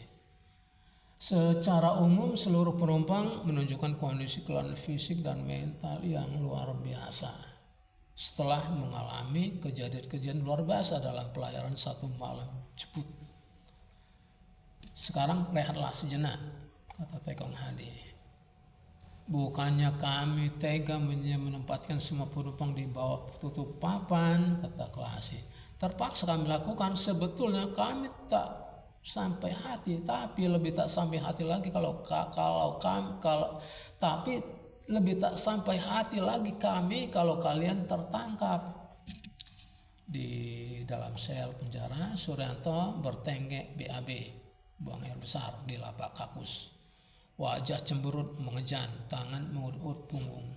Secara umum seluruh penumpang menunjukkan kondisi kelelahan fisik dan mental yang luar biasa. setelah mengalami kejadian-kejadian luar biasa dalam pelayaran 1 malam jebut. Sekarang rehatlah sejenak, kata Tekong Hadi. Bukannya kami tega menempatkan semua penumpang di bawah tutup papan, kata Klasi. Terpaksa kami lakukan. Sebetulnya kami tak sampai hati, tapi lebih tak sampai hati lagi tapi lebih tak sampai hati lagi kami kalau kalian tertangkap. Di dalam sel penjara, Suryanto bertenggek BAB, buang air besar di lapak kakus. Wajah cemberut mengejan, tangan mengurut-urut punggung.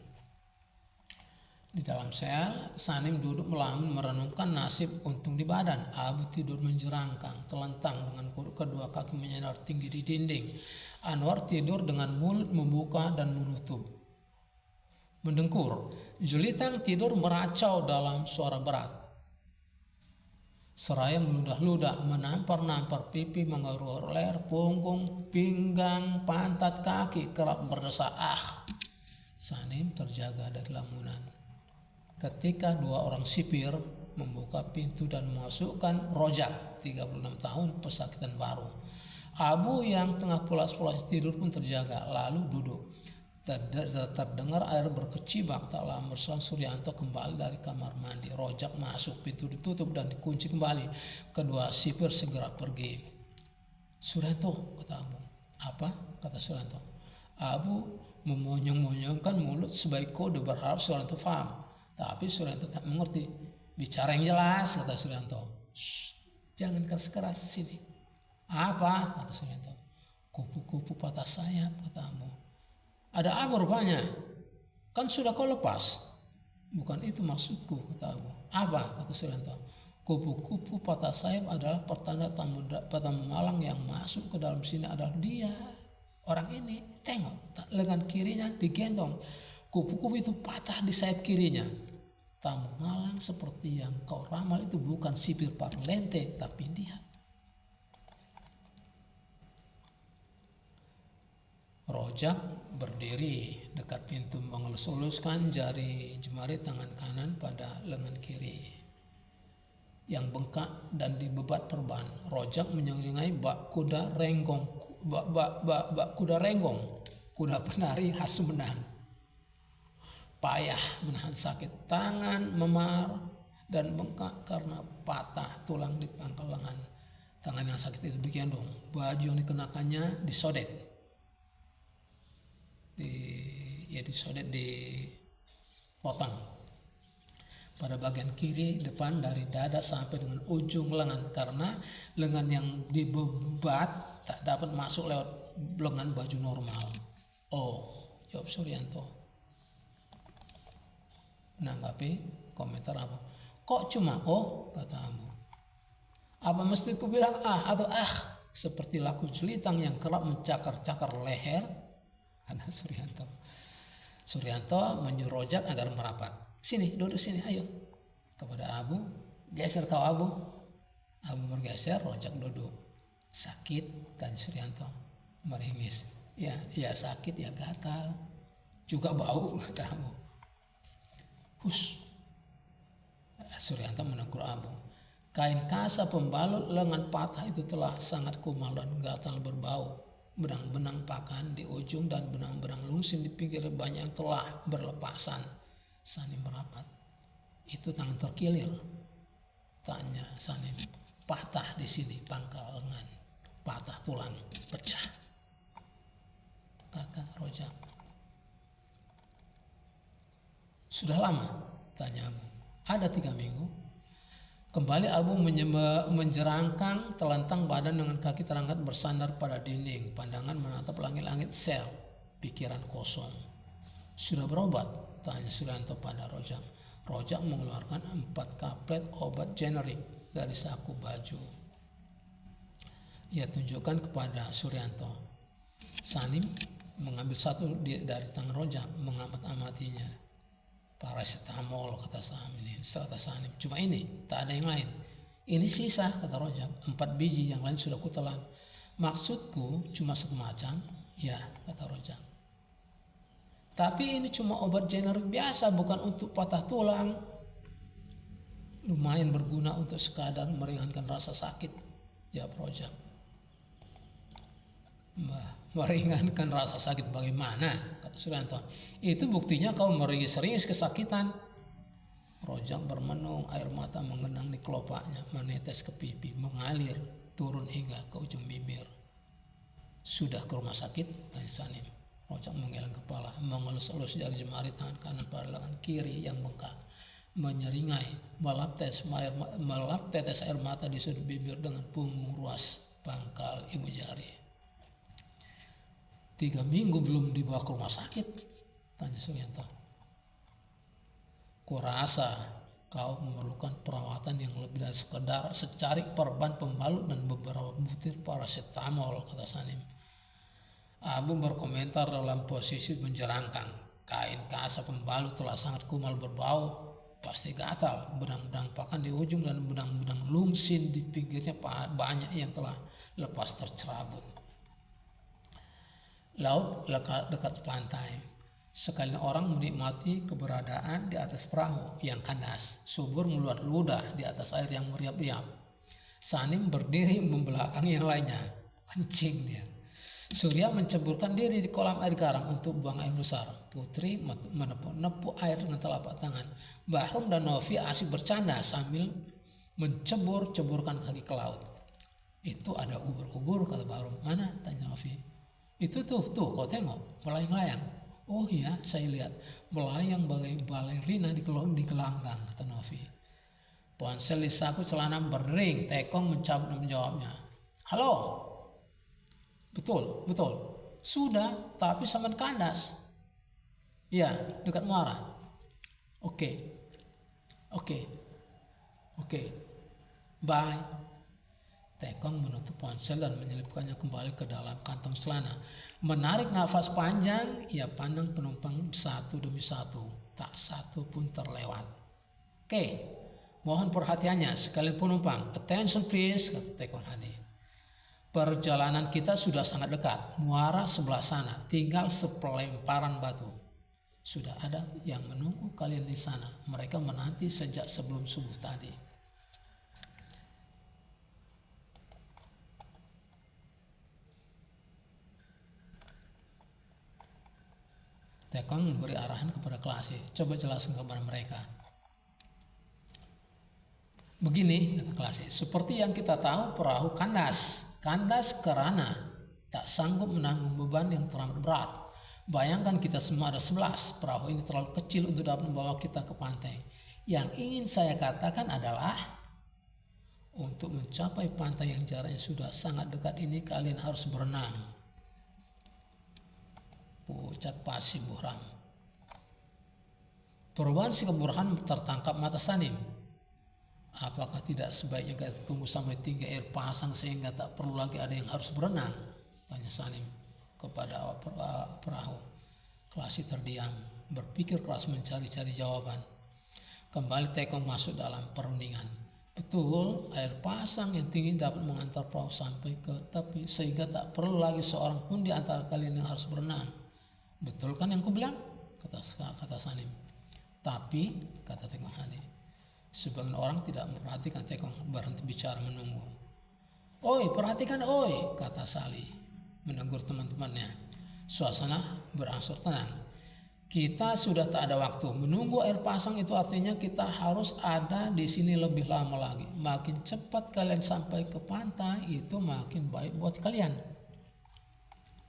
Di dalam sel, Sanim duduk melamun merenungkan nasib untung di badan. Abu tidur menjerangkang, telentang dengan kedua kaki menyandar tinggi di dinding. Anwar tidur dengan mulut membuka dan menutup. Mendengkur. Jelitang tidur meracau dalam suara berat. Seraya meludah-ludah, menampar-nampar pipi, mengeruk leher, punggung, pinggang, pantat, kaki, kerap berdesak. Sanim terjaga dari lamunan. Ketika 2 orang sipir membuka pintu dan memasukkan Rojak, 36 tahun, pesakitan baru. Abu yang tengah pulas-pulas tidur pun terjaga, lalu duduk. Terdengar air berkecibak. Tak lama berselang Suryanto kembali dari kamar mandi. Rojak masuk, pintu ditutup dan dikunci kembali. Kedua sipir segera pergi. Suryanto, kata Abu. Apa? Kata Suryanto. Abu memonyong-monyongkan mulut sebagai kode berharap Suryanto paham. Tapi Suryanto tak mengerti. Bicara yang jelas, kata Suryanto. Jangan keras-keras di sini. Apa? Kata Suryanto. Kupu-kupu patah sayap, kata Abu. Ada apa rupanya? Kan sudah kau lepas. Bukan itu maksudku, kata Abu. Apa? Kata Suryanto. Kupu-kupu patah sayap adalah pertanda tamu malang yang masuk ke dalam sini adalah dia. Orang ini, tengok, lengan kirinya digendong. Kupu-kupu itu patah di sayap kirinya. Tamu malang seperti yang kau ramal itu bukan sipir parlente, tapi dia. Rojak berdiri dekat pintu mengelus-eluskan jari jemari tangan kanan pada lengan kiri yang bengkak dan dibebat perban. Rojak menyeringai bak kuda renggong, bak kuda renggong, kuda penari khas Sumedang. Payah menahan sakit, tangan memar dan bengkak karena patah tulang di pangkal lengan. Tangan yang sakit itu digendong, baju yang dikenakannya disodet. Disodet dipotong pada bagian kiri depan dari dada sampai dengan ujung lengan, karena lengan yang dibebat tak dapat masuk lewat lengan baju normal. Oh, jawab Suryanto. Menanggapi komentar Abu. Kok cuma oh, kata Abu. Apa mesti ku bilang atau seperti laku jelitang yang kerap mencakar-cakar leher, kata Suryanto. Suryanto menyuruh Rojak agar merapat. Sini, duduk sini, ayo. Kepada Abu, geser kau Abu. Abu bergeser, Rojak duduk. Sakit, tanya Suryanto. Meringis. Ya sakit, ya gatal. Juga bau, kata Abu. Hus. Suryanto menegur Abu. Kain kasa pembalut lengan patah itu telah sangat kumal dan gatal berbau. Benang-benang pakan di ujung dan benang-benang lungsin di pinggir banyak yang telah berlepasan. Sanim merapat. Itu tangan terkilir, tanya Sanim. Patah di sini pangkal lengan, patah tulang, pecah, kata Rojak. Sudah lama? Tanya Abu. Ada 3 minggu. Kembali Abu menjerangkang, telentang badan dengan kaki terangkat bersandar pada dinding. Pandangan menatap langit-langit sel. Pikiran kosong. Sudah berobat? Tanya Suryanto pada Rojak. Rojak mengeluarkan 4 kaplet obat generik dari saku baju. Ia tunjukkan kepada Suryanto. Sanim mengambil satu dari tangan Rojak, mengamat-amatinya. Paracetamol, kata Sanim. Cuma ini, tak ada yang lain. Ini sisa, kata Rojak. 4 biji, yang lain sudah kutelan. Maksudku cuma 1 macam. Ya, kata Rojak. Tapi ini cuma obat generik biasa, bukan untuk patah tulang. lumayan berguna untuk sekadar meringankan rasa sakit. Jawab Rojak. Meringankan rasa sakit bagaimana? Kata Suryanto. Itu buktinya kau meringis-ringis kesakitan. Rojak bermenung, air mata mengenang di kelopaknya, menetes ke pipi, mengalir turun hingga ke ujung bibir. Sudah ke rumah sakit? Tanya Sanim. Rojak menggeleng kepala, mengelus-elus jari jemari tangan kanan pada lengan kiri yang bengkak, menyeringai, melap tetes air mata di sudut bibir dengan punggung ruas pangkal ibu jari. 3 minggu belum dibawa ke rumah sakit? Tanya Suryanto. Kurasa kau memerlukan perawatan yang lebih dari sekedar secarik perban pembalut dan beberapa butir paracetamol, kata Sanim. Abu berkomentar dalam posisi menjerangkang. Kain kasa pembalut telah sangat kumal berbau, pasti gatal. Benang-benang pakan di ujung dan benang-benang lungsin di pinggirnya banyak yang telah lepas tercerabut. Laut dekat pantai. Sekalian orang menikmati keberadaan di atas perahu yang kandas. Subur meluat ludah di atas air yang meriap-riap. Sanim berdiri membelakangi yang lainnya. Kencing dia. Surya menceburkan diri di kolam air garam untuk buang air besar. Putri menepuk air dengan telapak tangan. Bahrum dan Novi asik bercanda sambil menceburkan kaki ke laut. Itu ada ubur-ubur, kata Bahrum. Mana? Tanya Novi. Itu tuh kau tengok, melayang-layang. Oh iya, saya lihat melayang bagai balerina di gelanggang, kata Novi. Ponsel di saku celana berdering. Tekong mencabut dan menjawabnya. Halo? Betul. Sudah, tapi sampai kandas. Ya, dekat muara. Oke. Bye. Tekong menutup ponsel dan menyelipkannya kembali ke dalam kantong celana. Menarik nafas panjang, ia pandang penumpang satu demi satu. Tak satu pun terlewat. Oke, mohon perhatiannya sekalian penumpang. Attention please, kata Tekong Hadi. Perjalanan kita sudah sangat dekat. Muara sebelah sana, tinggal sepelemparan batu. Sudah ada yang menunggu kalian di sana. Mereka menanti sejak sebelum subuh tadi. Tekong memberi arahan kepada Klasi. Coba jelaskan kepada mereka. Begini, kata Klasi. Seperti yang kita tahu, perahu kandas. Kandas karena tak sanggup menanggung beban yang teramat berat. Bayangkan kita semua ada 11. Perahu ini terlalu kecil untuk dapat membawa kita ke pantai. Yang ingin saya katakan adalah untuk mencapai pantai yang jaraknya sudah sangat dekat ini, kalian harus berenang. Pucat pasi Burhan. Perubahan sikap Burhan tertangkap mata Sanim. Apakah tidak sebaiknya kita tunggu sampai tinggi air pasang sehingga tak perlu lagi ada yang harus berenang? Tanya Sanim kepada awak perahu. Klasi terdiam, berpikir keras mencari-cari jawaban. Kembali Tekong masuk dalam perundingan. Betul, air pasang yang tinggi dapat mengantar perahu sampai ke tepi sehingga tak perlu lagi seorang pun di antara kalian yang harus berenang. Betul kan yang kubilang? Kata Sanim. Tapi, kata Tekong Hadi, sebagian orang tidak memperhatikan. Tekong berhenti bicara menunggu. Oi, perhatikan oi, kata Sali menegur teman-temannya. Suasana berangsur tenang. Kita sudah tak ada waktu. Menunggu air pasang itu artinya kita harus ada di sini lebih lama lagi. Makin cepat kalian sampai ke pantai itu makin baik buat kalian.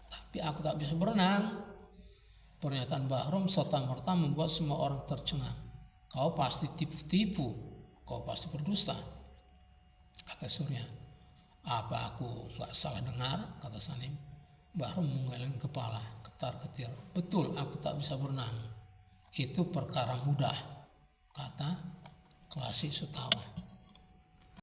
Tapi aku tak bisa berenang. Pernyataan Bahrum serta-merta membuat semua orang tercengang. Kau pasti tipu-tipu. Kau pasti berdusta, kata Surya. Apa aku gak salah dengar? Kata Sanim. Bahrum menggeleng kepala, ketar-ketir. Betul, aku tak bisa berenang. Itu perkara mudah, kata Klasi Sutawa.